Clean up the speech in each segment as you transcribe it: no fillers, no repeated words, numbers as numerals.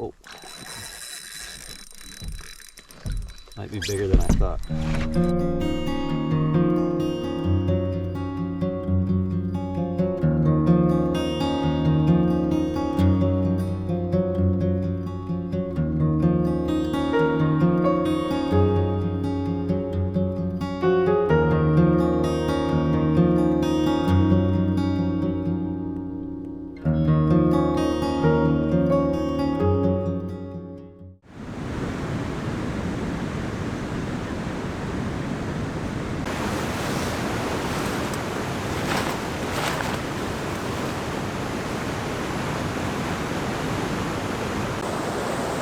Oh. Might be bigger than I thought.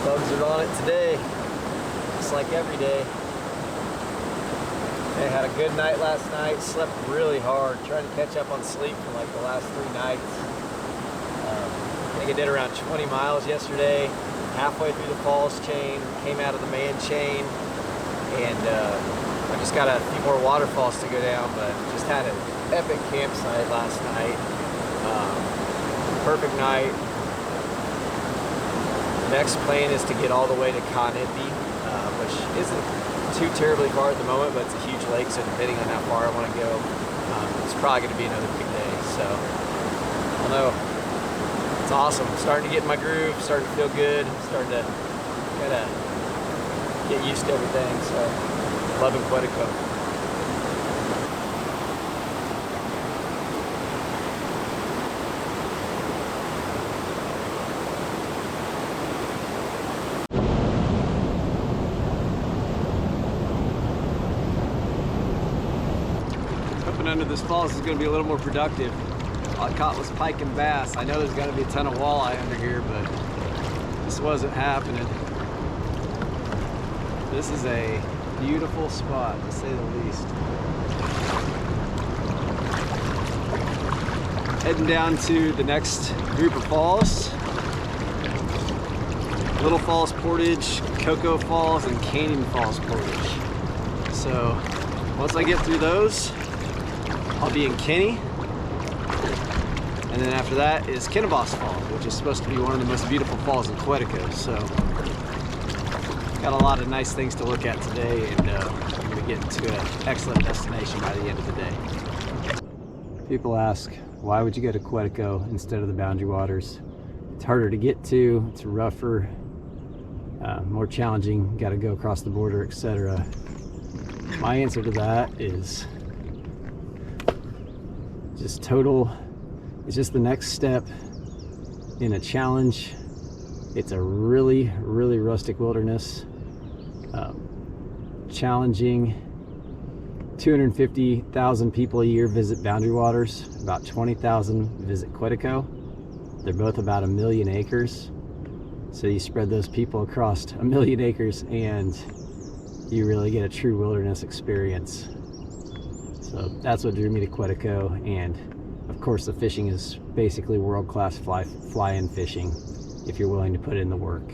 Bugs are on it today, just like every day. I had a good night last night, slept really hard, trying to catch up on sleep for like the last 3 nights. I think I did around 20 miles yesterday, halfway through the falls chain, came out of the main chain, and I just got a few more waterfalls to go down, but just had an epic campsite last night. Perfect night. Next plan is to get all the way to Kanipi, which isn't too terribly far at the moment, but it's a huge lake, so depending on how far I want to go, it's probably going to be another big day. So, I don't know. It's awesome. I'm starting to get in my groove, starting to feel good, starting to kind of get used to everything. So, loving Quetico. Under this falls is going to be a little more productive. All I caught was pike and bass. I know there's got to be a ton of walleye under here, but this wasn't happening. This is a beautiful spot, to say the least. Heading down to the next group of falls. Little Falls Portage, Cocoa Falls, and Canyon Falls Portage. So once I get through those, I'll be in Kenny, and then after that is Kennebaugh Falls, which is supposed to be one of the most beautiful falls in Quetico. So, got a lot of nice things to look at today, and I'm going to get to an excellent destination by the end of the day. People ask, why would you go to Quetico instead of the Boundary Waters? It's harder to get to, it's rougher, more challenging, got to go across the border, etc. My answer to that is just total, it's just the next step in a challenge. It's a really, really rustic wilderness, challenging. 250,000 people a year visit Boundary Waters, about 20,000 visit Quetico. They're both about 1 million acres. So you spread those people across 1 million acres and you really get a true wilderness experience. So that's what drew me to Quetico, and of course the fishing is basically world-class fly-in fishing if you're willing to put in the work.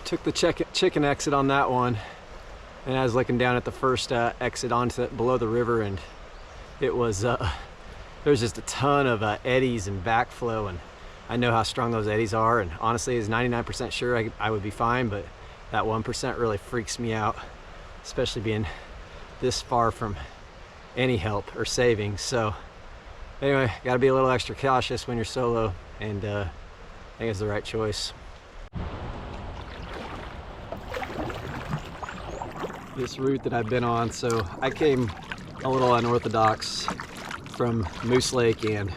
Took the chicken exit on that one, and I was looking down at the first exit onto below the river, and it was there's just a ton of eddies and backflow, and I know how strong those eddies are, and honestly is 99% sure I would be fine, but that 1% really freaks me out, especially being this far from any help or saving. So anyway, got to be a little extra cautious when you're solo, and I think it's the right choice. This route that I've been on, so I came a little unorthodox from Moose Lake and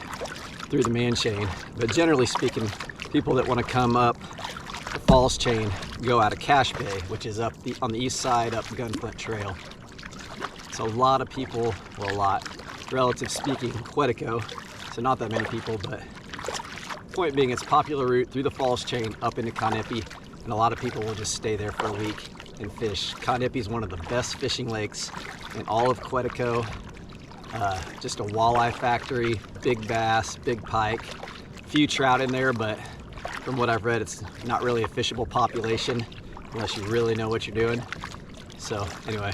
through the man chain, but generally speaking, people that want to come up the falls chain go out of Cache Bay, which is up on the east side up Gunflint Trail. So a lot of people, well, a lot, relative speaking, Quetico, so not that many people, but point being, it's a popular route through the falls chain up into Kanipi, and a lot of people will just stay there for a week and fish. Kanipi is one of the best fishing lakes in all of Quetico. Just a walleye factory, big bass, big pike, few trout in there, but from what I've read, it's not really a fishable population unless you really know what you're doing. So anyway,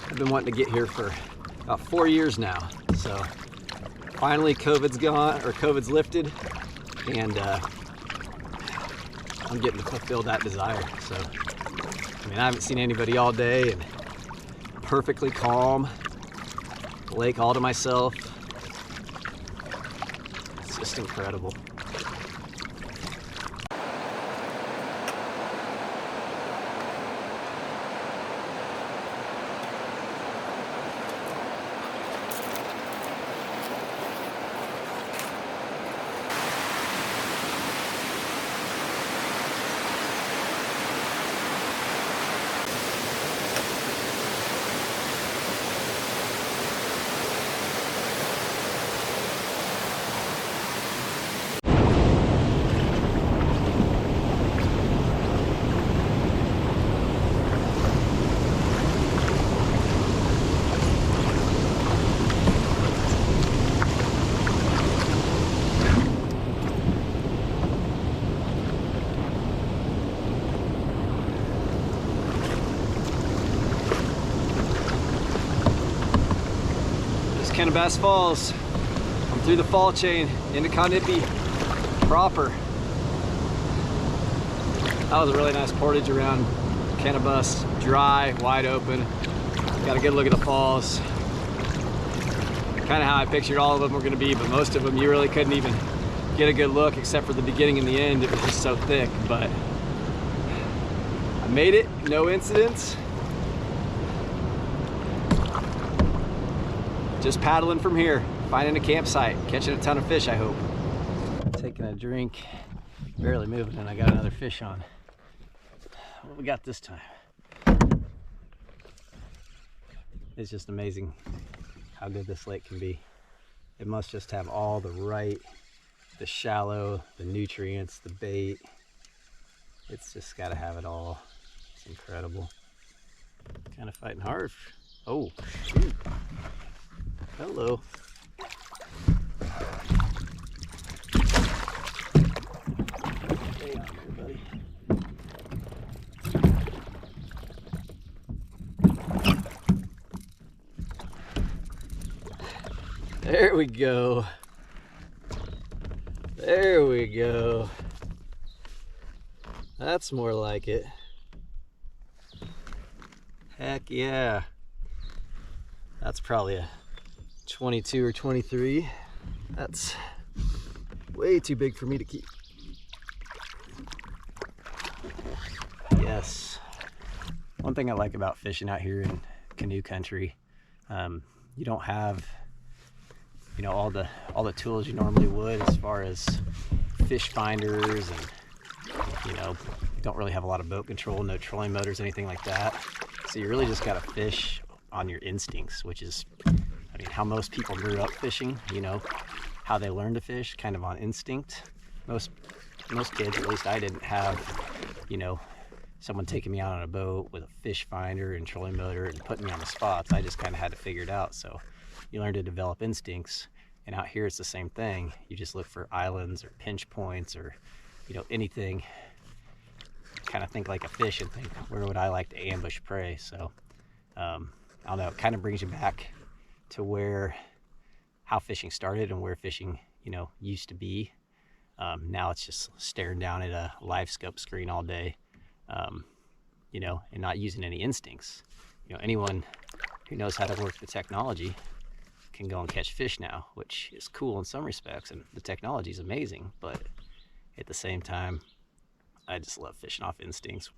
I've been wanting to get here for about 4 years now. So finally COVID's lifted, and I'm getting to fulfill that desire. So I mean, I haven't seen anybody all day, and perfectly calm, the lake all to myself. It's just incredible. Kanipi Falls. I'm through the fall chain into Kanipi proper. That was a really nice portage around Kanipi, dry, wide open. Got a good look at the falls. Kind of how I pictured all of them were going to be, but most of them you really couldn't even get a good look except for the beginning and the end. It was just so thick, but I made it, no incidents. Just paddling from here, finding a campsite, catching a ton of fish, I hope. Taking a drink, barely moving, and I got another fish on. What we got this time? It's just amazing how good this lake can be. It must just have all the shallow, the nutrients, the bait. It's just gotta have it all. It's incredible. Kind of fighting hard. Oh, shoot. Hello. Stay on here, buddy. There we go. There we go. That's more like it. Heck yeah. That's probably a 22 or 23. That's way too big for me to keep. Yes. One thing I like about fishing out here in canoe country, you don't have, you know, all the tools you normally would as far as fish finders, and you know, don't really have a lot of boat control, no trolling motors, anything like that. So you really just gotta fish on your instincts, which is, I mean, how most people grew up fishing, you know, how they learn to fish, kind of on instinct. Most kids, at least I didn't have, you know, someone taking me out on a boat with a fish finder and trolling motor and putting me on the spots. I just kind of had to figure it out. So you learn to develop instincts, and out here it's the same thing. You just look for islands or pinch points or, you know, anything. Kind of think like a fish and think, where would I like to ambush prey? So I don't know, it kind of brings you back to how fishing started and where fishing, you know, used to be. Now it's just staring down at a live scope screen all day, you know, and not using any instincts. You know, anyone who knows how to work the technology can go and catch fish now, which is cool in some respects, and the technology is amazing, but at the same time, I just love fishing off instincts.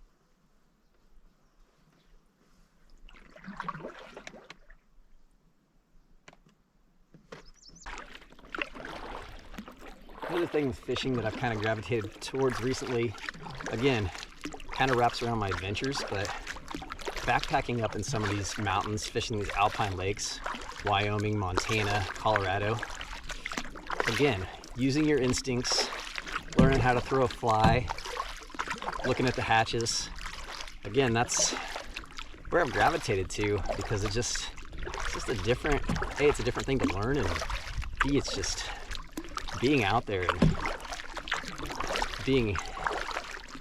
Another thing with fishing that I've kind of gravitated towards recently, again, kind of wraps around my adventures, but backpacking up in some of these mountains, fishing these alpine lakes, Wyoming, Montana, Colorado. Again, using your instincts, learning how to throw a fly, looking at the hatches. Again, that's where I've gravitated to, because it's just a different, A, it's a different thing to learn, and B, it's just being out there and being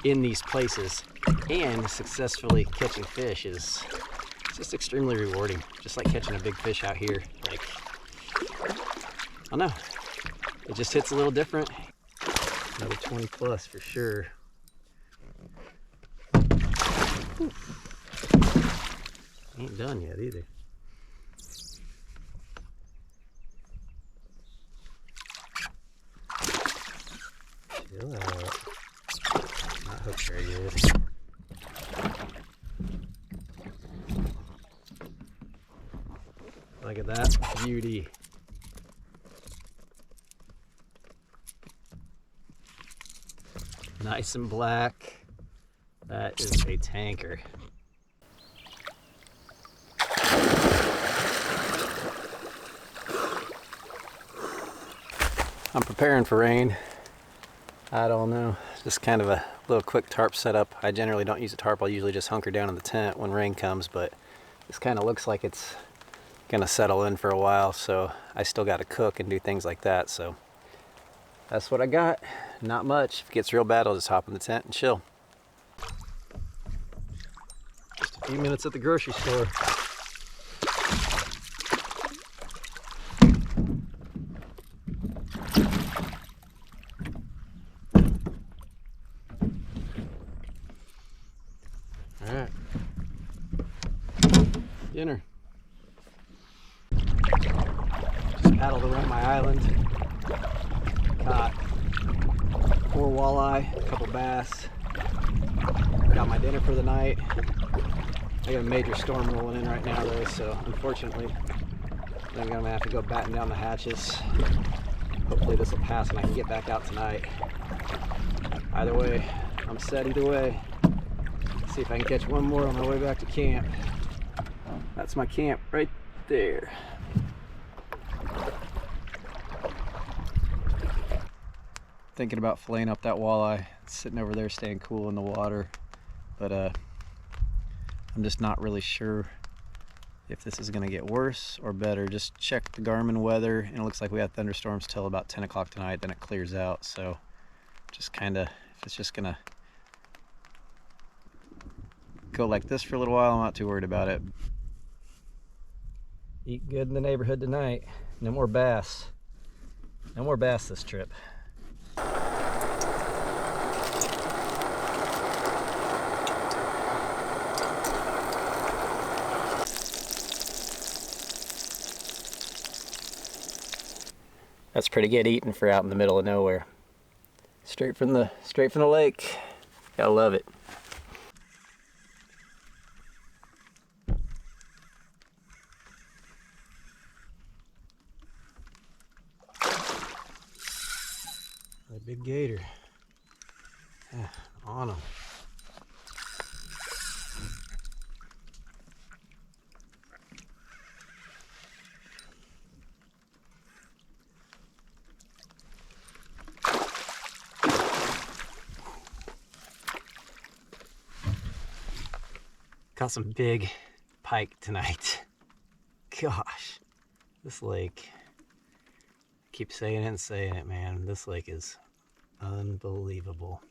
in these places and successfully catching fish is just extremely rewarding. Just like catching a big fish out here. Like, I don't know, it just hits a little different. Another 20 plus for sure. Whew. Ain't done yet either. Chill out. Not hooked very good. Look at that beauty. Nice and black. That is a tanker. I'm preparing for rain. I don't know, just kind of a little quick tarp setup. I generally don't use a tarp, I'll usually just hunker down in the tent when rain comes, but this kind of looks like it's gonna settle in for a while, so I still got to cook and do things like that, so that's what I got. Not much. If it gets real bad, I'll just hop in the tent and chill. Just a few minutes at the grocery store. All right, dinner. Just paddled around my island. Caught 4 walleye, a couple bass. Got my dinner for the night. I got a major storm rolling in right now though, so unfortunately I'm gonna have to go batten down the hatches. Hopefully this will pass and I can get back out tonight. Either way, I'm set either way. See if I can catch one more on my way back to camp. That's my camp right there. Thinking about filleting up that walleye. It's sitting over there staying cool in the water, but I'm just not really sure if this is gonna get worse or better. Just checked the Garmin weather and it looks like we have thunderstorms till about 10 o'clock tonight, then it clears out. So just kind of, if it's just gonna go like this for a little while, I'm not too worried about it. Eat good in the neighborhood tonight. No more bass. No more bass this trip. That's pretty good eating for out in the middle of nowhere. Straight from the lake. Gotta love it. A big gator. Yeah, on him. Caught some big pike tonight. Gosh, this lake, I keep saying it and saying it, man. This lake is unbelievable.